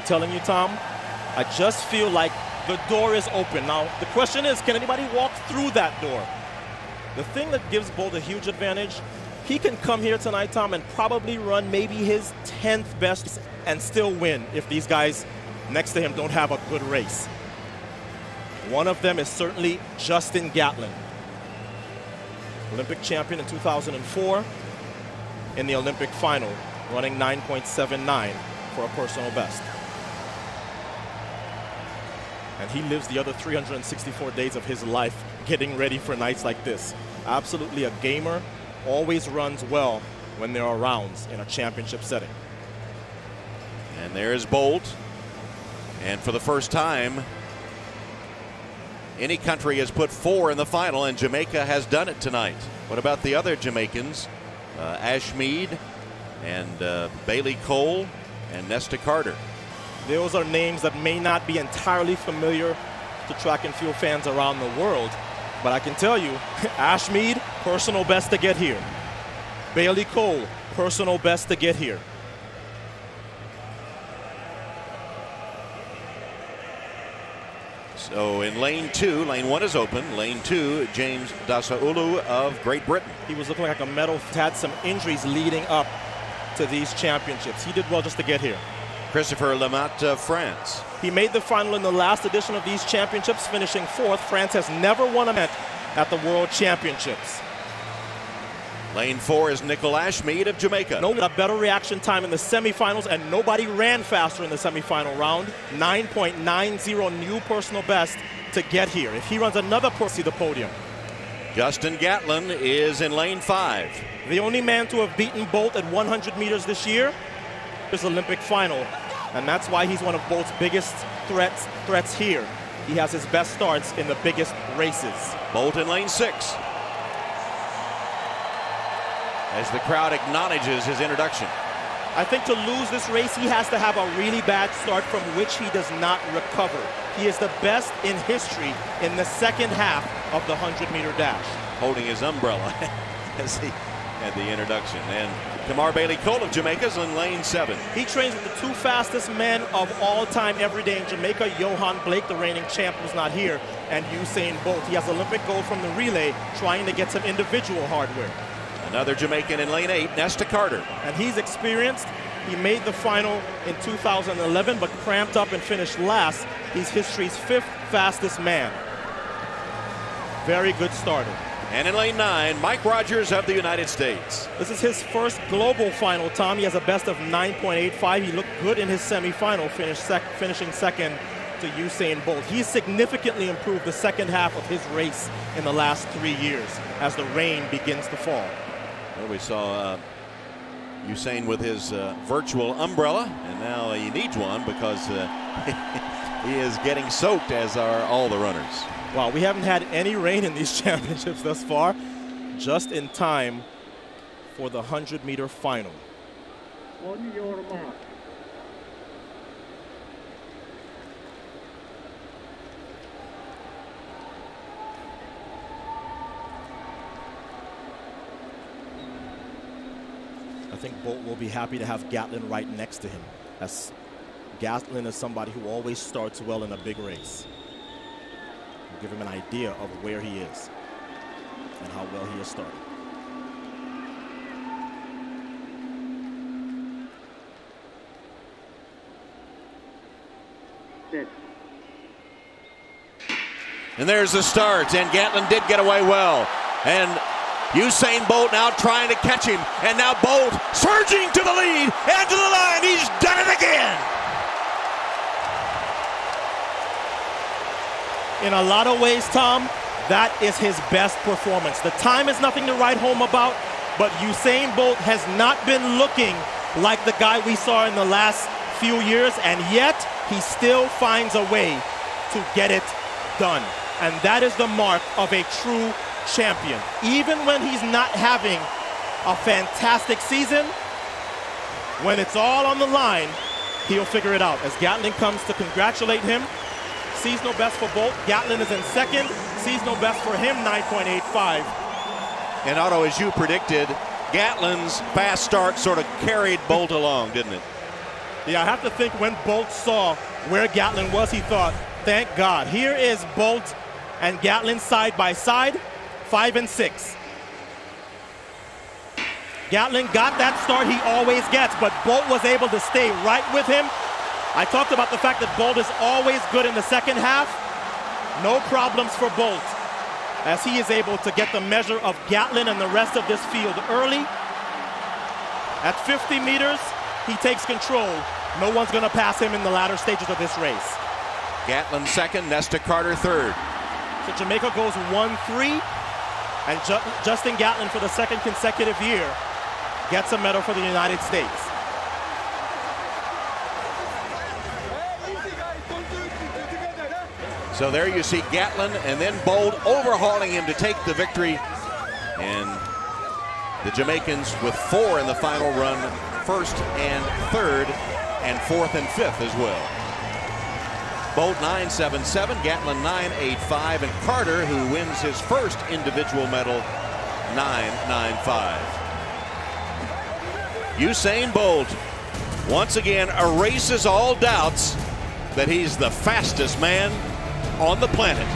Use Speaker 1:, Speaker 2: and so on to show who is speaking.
Speaker 1: telling you, Tom, I just feel like the door is open. Now, the question is, can anybody walk through that door? The thing that gives Bolt a huge advantage, he can come here tonight, Tom, and probably run maybe his 10th best and still win if these guys next to him don't have a good race. One of them is certainly Justin Gatlin, Olympic champion in 2004 in the Olympic final, running 9.79 for a personal best. And he lives the other 364 days of his life getting ready for nights like this. Absolutely a gamer, always runs well when there are rounds in a championship setting.
Speaker 2: And there's Bolt. And for the first time, any country has put 4 in the final, and Jamaica has done it tonight. What about the other Jamaicans? Ashmead and Bailey Cole and Nesta Carter.
Speaker 1: Those are names that may not be entirely familiar to track and field fans around the world, but I can tell you, Ashmead, personal best to get here. Bailey Cole, personal best to get here.
Speaker 2: So in lane 2, lane 1 is open. Lane 2, James Dasaulu of Great Britain.
Speaker 1: He was looking like a medal, had some injuries leading up to these championships. He did well just to get here.
Speaker 2: Christopher Lamat of France.
Speaker 1: He made the final in the last edition of these championships, finishing 4th. France has never won a event at the World Championships.
Speaker 2: Lane 4 is Nicol Ashmead of Jamaica.
Speaker 1: No, a better reaction time in the semifinals, and nobody ran faster in the semifinal round. 9.90 new personal best to get here. If he runs another see the podium.
Speaker 2: Justin Gatlin is in lane 5.
Speaker 1: The only man to have beaten Bolt at 100 meters this year is Olympic final, and that's why he's one of Bolt's biggest threats here. He has his best starts in the biggest races.
Speaker 2: Bolt in lane 6. As the crowd acknowledges his introduction.
Speaker 1: I think to lose this race, he has to have a really bad start from which he does not recover. He is the best in history in the second half of the 100-meter dash.
Speaker 2: Holding his umbrella as he had the introduction. And Kamar Bailey Cole of Jamaica is in lane 7.
Speaker 1: He trains with the 2 fastest men of all time every day in Jamaica. Johan Blake, the reigning champ, was not here, and Usain Bolt. He has Olympic gold from the relay, trying to get some individual hardware.
Speaker 2: Another Jamaican in lane 8, Nesta Carter.
Speaker 1: And he's experienced. He made the final in 2011, but cramped up and finished last. He's history's 5th fastest man. Very good starter.
Speaker 2: And in lane 9, Mike Rogers of the United States.
Speaker 1: This is his first global final, Tom. He has a best of 9.85. He looked good in his semifinal, finishing second to Usain Bolt. He's significantly improved the second half of his race in the last 3 years as the rain begins to fall.
Speaker 2: Well, we saw Usain with his virtual umbrella, and now he needs one because he is getting soaked, as are all the runners.
Speaker 1: Wow, we haven't had any rain in these championships thus far, just in time for the 100-meter final.
Speaker 3: On your mark.
Speaker 1: I think Bolt will be happy to have Gatlin right next to him, as Gatlin is somebody who always starts well in a big race. We'll give him an idea of where he is and how well he has started.
Speaker 2: And there's the start, and Gatlin did get away well. And Usain Bolt now trying to catch him, and now Bolt surging to the lead and to the line. He's done it again.
Speaker 1: In a lot of ways, Tom, that is his best performance. The time is nothing to write home about, but Usain Bolt has not been looking like the guy we saw in the last few years, and yet he still finds a way to get it done. And that is the mark of a true champion. Even when he's not having a fantastic season, when it's all on the line, he'll figure it out. As Gatlin comes to congratulate him, sees no best for Bolt. Gatlin is in second, sees no best for him, 9.85.
Speaker 2: And Otto, as you predicted, Gatlin's fast start sort of carried Bolt along, didn't it?
Speaker 1: Yeah, I have to think when Bolt saw where Gatlin was, he thought, thank God. Here is Bolt and Gatlin side by side, 5 and 6. Gatlin got that start he always gets, but Bolt was able to stay right with him. I talked about the fact that Bolt is always good in the second half. No problems for Bolt, as he is able to get the measure of Gatlin and the rest of this field early. At 50 meters, he takes control. No one's going to pass him in the latter stages of this race.
Speaker 2: Gatlin second, Nesta Carter third.
Speaker 1: So Jamaica goes 1-3, and Justin Gatlin, for the second consecutive year, gets a medal for the United States.
Speaker 2: So there you see Gatlin and then Bolt overhauling him to take the victory. And the Jamaicans with 4 in the final run, first and third, and fourth and fifth as well. Bolt 9.77, Gatlin 9.85, and Carter, who wins his first individual medal, 9.95. Usain Bolt once again erases all doubts that he's the fastest man on the planet.